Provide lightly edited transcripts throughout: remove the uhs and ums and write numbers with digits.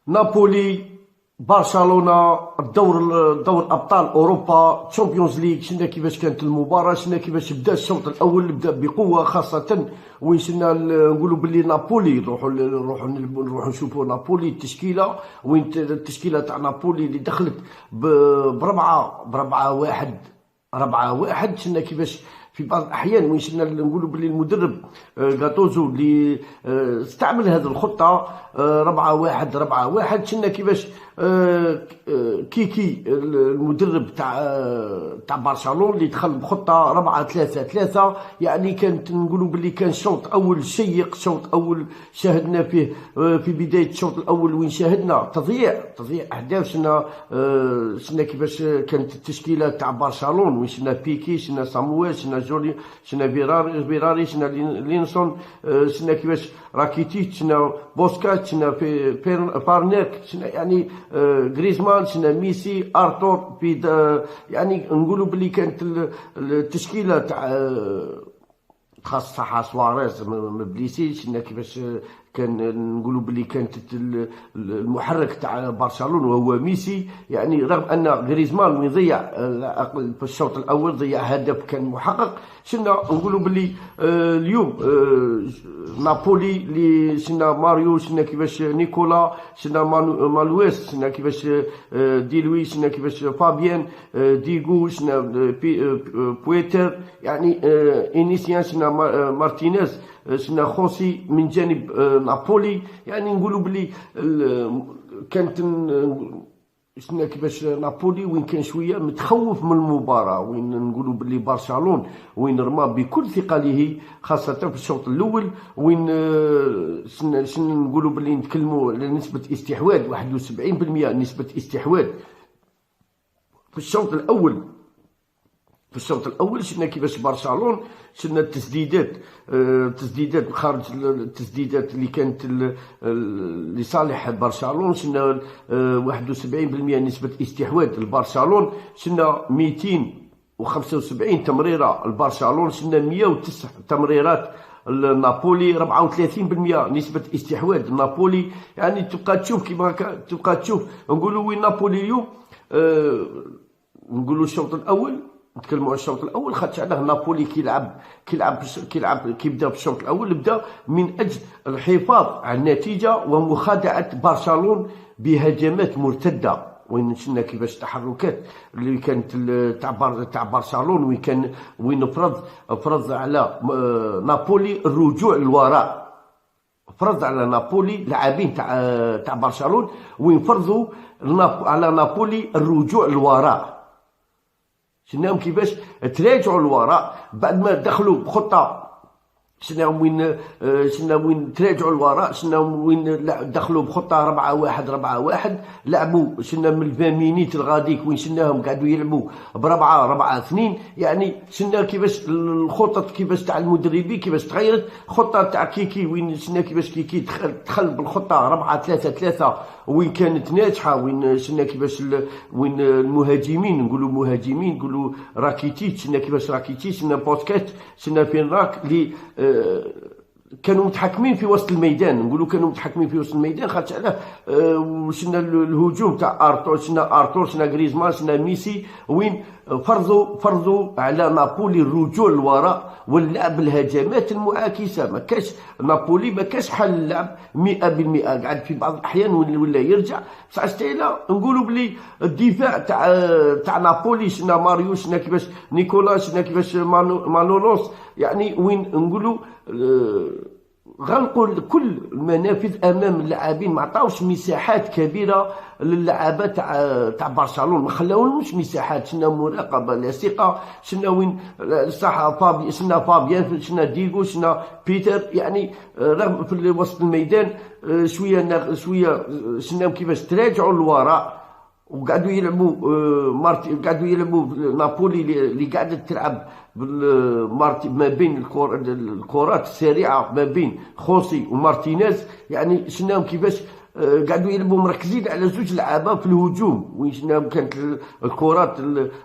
نابولي، برشلونة، دور ابطال اوروبا، تشامبيونز ليغ. شفنا كيفاش كانت المباراة، شفنا كيفاش بدا الشوط الاول، بدا بقوة، خاصة وين شفنا نقولوا باللي نابولي نروحوا نشوفوا نابولي التشكيلة، وين التشكيلة تاع نابولي اللي دخلت بربعة واحد، 4-1. شفنا كيفاش في بعض الأحيان وين شفنا نقولوا باللي المدرب غاتوزو اللي استعمل هذه الخطة 4-1. شفنا كيفاش كيكي المدرب تاع برشلونة اللي دخل بخطة 4-3-3. يعني كانت نقولوا باللي كان شوط أول شيق، شوط أول شاهدنا فيه في بداية الشوط الأول وين شاهدنا تضييع أهداف. شفنا كيفاش كانت التشكيلة تاع برشلونة، وين شفنا بيكي، شفنا سامويل، شفنا جولي، شفنا فيراري، شفنا لينسون، شفنا كيفاش راكيتيتش، شفنا بوسكات، شفنا بارنيك، شفنا يعني غريزمان، شفنا ميسي، ارتور يعني نقولوا بلي كانت التشكيله تاع خاصة سواريز مبليسي. شفنا كيفاش كان نقولوا بلي كانت المحرك تاع برشلونة وهو ميسي. يعني رغم ان غريزمان وين ضيع في الشوط الاول ضيع هدف كان محقق. شفنا نقولوا بلي اليوم نابولي اللي شفنا ماريو، شفنا كيفاش نيكولا، شفنا مالويس، شفنا كيفاش دي لوي، شفنا كيفاش فابيان، ديغو، شفنا بويتر، يعني انيسيان، شفنا مارتينيز، شفنا خوسي من جانب نابولي. يعني نقولوا بلي كانت شفنا كيفاش نابولي وين كان شويه متخوف من المباراه، وين نقولوا بلي برشلونه وين رمى بكل ثقله، خاصه في الشوط الاول وين شنو نقولوا بلي نتكلموا على نسبه استحواذ 71% نسبه استحواذ في الشوط الاول. شفنا كيفاش برشلونة، شفنا التسديدات خارج التسديدات اللي كانت لصالح برشلونة. شفنا 71% نسبة استحواذ لبرشلونة، شفنا 275 تمريرة لبرشلونة، شفنا 109 تمريرات نابولي، 34% نسبة استحواذ نابولي. يعني تبقى تشوف كيما تبقى تشوف نقولوا وين نابولي اليوم. نقولوا الشوط الأول، نتكلموا على الشوط الاول، خاطر علاه نابولي كيبدا بالشوط الاول بدا من اجل الحفاظ على النتيجه ومخادعه برشلونه بهجمات مرتده. وين شفنا كيفاش التحركات اللي كانت تاع برشلونه، وين فرض على نابولي الرجوع للوراء، فرض على نابولي لاعبين تاع برشلونه وين فرضوا على نابولي الرجوع للوراء. شفناهم كيفاش تراجعوا للوراء بعد ما دخلوا بخطه. شفناهم وين تراجعوا للوراء، شفناهم وين دخلوا بخطه 4-1 لعبوا. شفنا من 20 مينيت الغاديك وين شفناهم قعدوا يلعبوا ب4-4-2. يعني شفنا كيفاش الخطط كيفاش تاع المدربين كيفاش تغيرت. خطه تاع كيكي وين شفنا كيفاش كيكي دخل بالخطه 4-3-3 وين كانت ناجحه. وين شفنا كيفاش وين المهاجمين نقولوا راكيتيتش، شفنا كيفاش راكيتيتش، شفنا بوسكيت، شفنا فينراك اللي كانوا متحكمين في وسط الميدان. نقولوا كانوا متحكمين في وسط الميدان خاطر علاه شفنا الهجوم تاع ارتور، شفنا غريزمان، شفنا ميسي وين فرضوا على نابولي الرجوع للوراء واللعب الهجمات المعاكسه. ما كاش نابولي ما كاش حل اللعب 100%، قاعد في بعض الاحيان ولا يرجع. بصح ستيلا نقولوا بلي الدفاع تاع نابولي، شفنا ماريو، شفنا كيفاش نيكولا، شفنا كيفاش مانولوس. يعني وين نقولوا غلقوا كل المنافذ امام اللاعبين، ما عطاوش مساحات كبيره للعابه تاع برشلونه، ما خلاولهمش مساحات. شفنا مراقبه لاصقه، شفنا وين صح شفنا فابيان، شفنا ديغو، شفنا بيتر. يعني رغم في وسط الميدان شويه شفناهم كيفاش تراجعوا للوراء وقعدوا يلعبوا قعدوا يلعبوا نابولي اللي قاعده تلعب ما بين الكرات السريعه ما بين خوسي ومارتينيز. يعني شفناهم كيفاش قعدوا يلعبوا مركزين على زوج لعابه في الهجوم. وين شفناهم كانت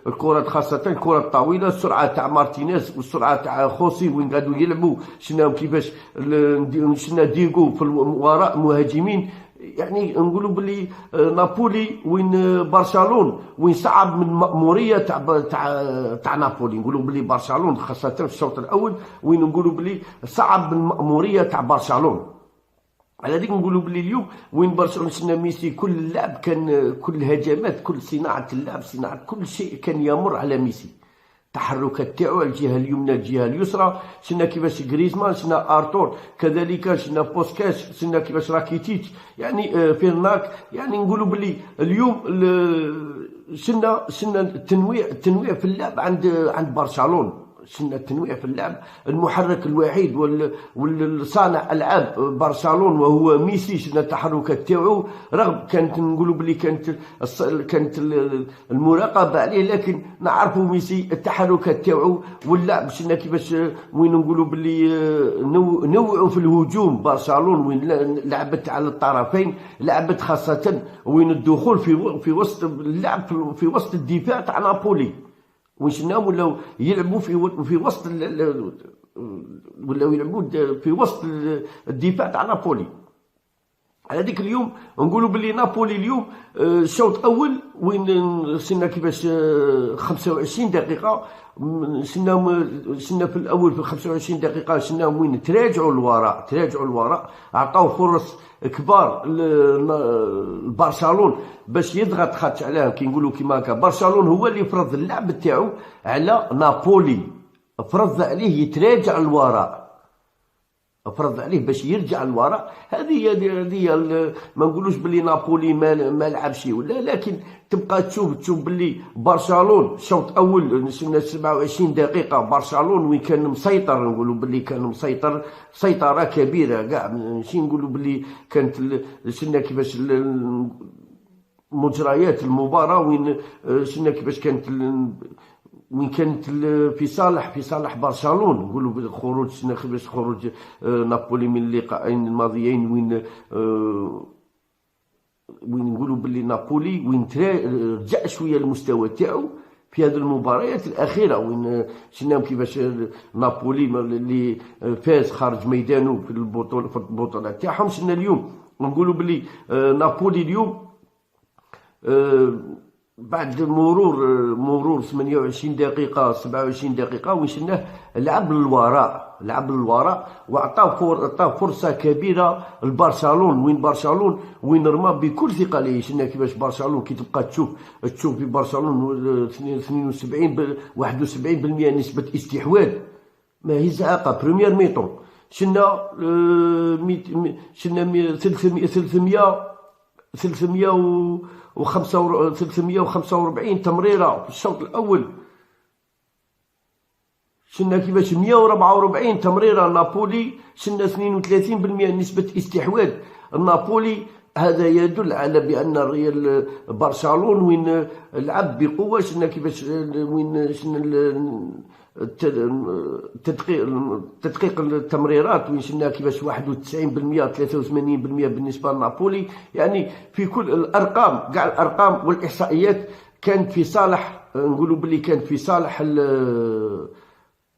الكرات خاصه الكرات الطويله، السرعه تاع مارتينيز والسرعه تاع خوسي وين قعدوا يلعبوا. شفناهم كيفاش شفنا ديغو في الوراء مهاجمين يعني نقولوا باللي نابولي وين برشلونة وين صعب من مأمورية تاع نابولي. نقولوا باللي برشلونة خاصة في الشوط الأول وين نقولوا باللي صعب من مأمورية تاع برشلونة. على ذيك نقولوا باللي اليوم وين برشلونة شفنا ميسي كل اللعب كان، كل الهجمات، كل صناعة اللعب، صناعة كل شيء كان يمر على ميسي. التحركات تاعو الجهه اليمنى الجهه اليسرى، شفنا كيفاش غريزمان، شفنا ارتور كذلك، شفنا بوسكاش، شفنا كيفاش راكيتيتش، يعني فيرناك. يعني نقولوا باللي اليوم شفنا التنويع في اللعب عند برشلونة. شفنا التنويع في اللعب. المحرك الوحيد والصانع العاب برشلونة وهو ميسي. شفنا التحركات تاعو رغم كانت نقولوا بلي كانت المراقبه عليه، لكن نعرفوا ميسي التحركات تاعو واللعب. شفنا كيفاش وين نقولوا بلي نوعوا في الهجوم برشلونة وين لعبت على الطرفين، لعبت خاصه وين الدخول في وسط اللعب، في وسط الدفاع تاع نابولي. وين شفناهم ولاو يلعبوا في وسط ولاو يلعبوا في وسط الدفاع تاع نابولي. على ديك اليوم نقولوا باللي نابولي اليوم الشوط الاول وين شفنا كيفاش 25 دقيقه شفنا في الاول في 25 دقيقه شفناهم وين تراجعوا الوراء، عطاو فرص كبار لبرشلونة باش يضغط خاطش عليهم. كي نقولوا كيما هكا برشلونة هو اللي فرض اللعب تاعو على نابولي، فرض عليه يتراجع للوراء، فرض عليه باش يرجع للوراء. هذه ما نقولوش باللي نابولي ما لعبش ولا، لكن تبقى تشوف باللي برشلونة الشوط الاول شفنا 27 دقيقه برشلونة وين كان مسيطر. نقولوا باللي كان مسيطر سيطره كبيره كاع، ماشي نقولوا باللي كانت. شفنا كيفاش مجريات المباراه وين شفنا كيفاش كانت وين كانت في صالح برشلونة. نقولوا بالخروج شفنا كيفاش خروج نابولي من اللقاءين الماضيين وين نقولوا باللي نابولي وين رجع شويه المستوى تاعو في هذه المباريات الاخيره، وين شفناهم كيفاش نابولي اللي فاز خارج ميدانه في البطوله تاعهم. شفنا اليوم نقولوا باللي نابولي اليوم بعد مرور 28 دقيقة 27 دقيقة وين شفناه لعب للوراء وعطاه فرصة كبيرة لبرشلونة. وين رمى بكل ثقة ليه. شفنا كيفاش برشلونة كي تبقى تشوف في برشلونة 72 71% نسبة استحواذ، ما هي زعاقة بريمير ميطون. شفنا 345 تمريره في الشوط الاول. شفنا كيفاش 144 تمريره نابولي، شفنا 32% نسبه استحواذ نابولي. هذا يدل على بان الريال برشلونة وين لعب بقوه. شفنا كيفاش وين شفنا تدقيق التمريرات وين شفنا كيفاش 91% 83% بالنسبه لنابولي. يعني في كل الارقام كاع الارقام والاحصائيات كانت في صالح، نقولوا باللي كانت في صالح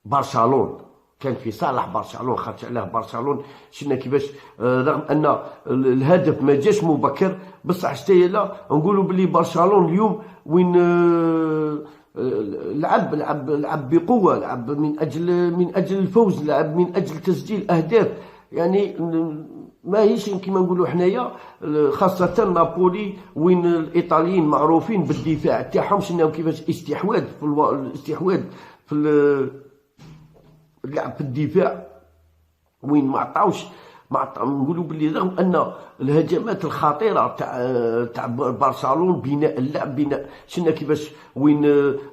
برشلونة، كان في صالح برشلونة خاطر علاه برشلونة. شفنا كيفاش رغم ان الهدف ما جاش مبكر بصح حتى لا نقولوا باللي برشلونة اليوم وين لعب بقوه، لعب من اجل الفوز، لعب من اجل تسجيل اهداف. يعني ما هيش كيما نقولوا حنايا، خاصه نابولي وين الايطاليين معروفين بالدفاع تاعهم. شفناهم كيفاش استحواذ في اللعب في الدفاع وين ما عطاوش نقولوا باللي رغم ان الهجمات الخطيره تاع برشلونة بناء اللعب شفنا كيفاش وين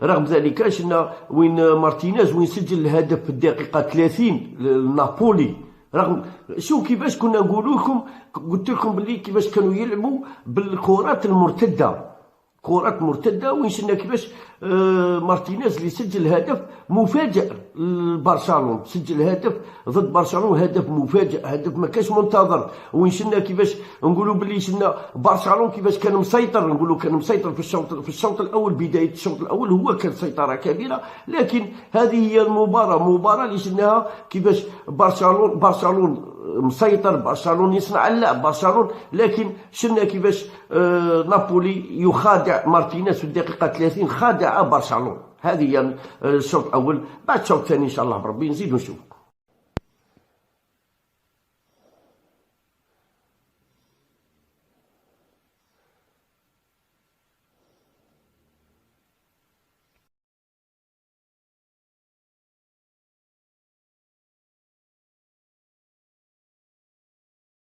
رغم ذلك شفنا وين مارتينيز وين سجل الهدف في الدقيقه 30 لنابولي. رغم شوف كيفاش كنا نقول لكم، قلت لكم باللي كيفاش كانوا يلعبوا بالكرات المرتده، كرات مرتده وين شفنا كيفاش مارتينيز اللي سجل هدف مفاجئ لبرشلونة، سجل هدف ضد برشلونة، هدف مفاجئ، هدف ما كانش منتظر. وين شفنا كيفاش نقولوا باللي شفنا برشلونة كيفاش كان مسيطر، نقولوا كان مسيطر في الشوط الاول، بدايه الشوط الاول هو كان سيطره كبيره. لكن هذه هي مباراه اللي شفناها كيفاش برشلونة مسيطر، برشلونة يصنع اللعب، برشلونة. لكن شفنا كيفاش نابولي يخادع مارتينيز في الدقيقة 30، خادع برشلونة. هذه هي الشوط الأول. بعد الشوط الثاني إن شاء الله بربي نزيد ونشوف.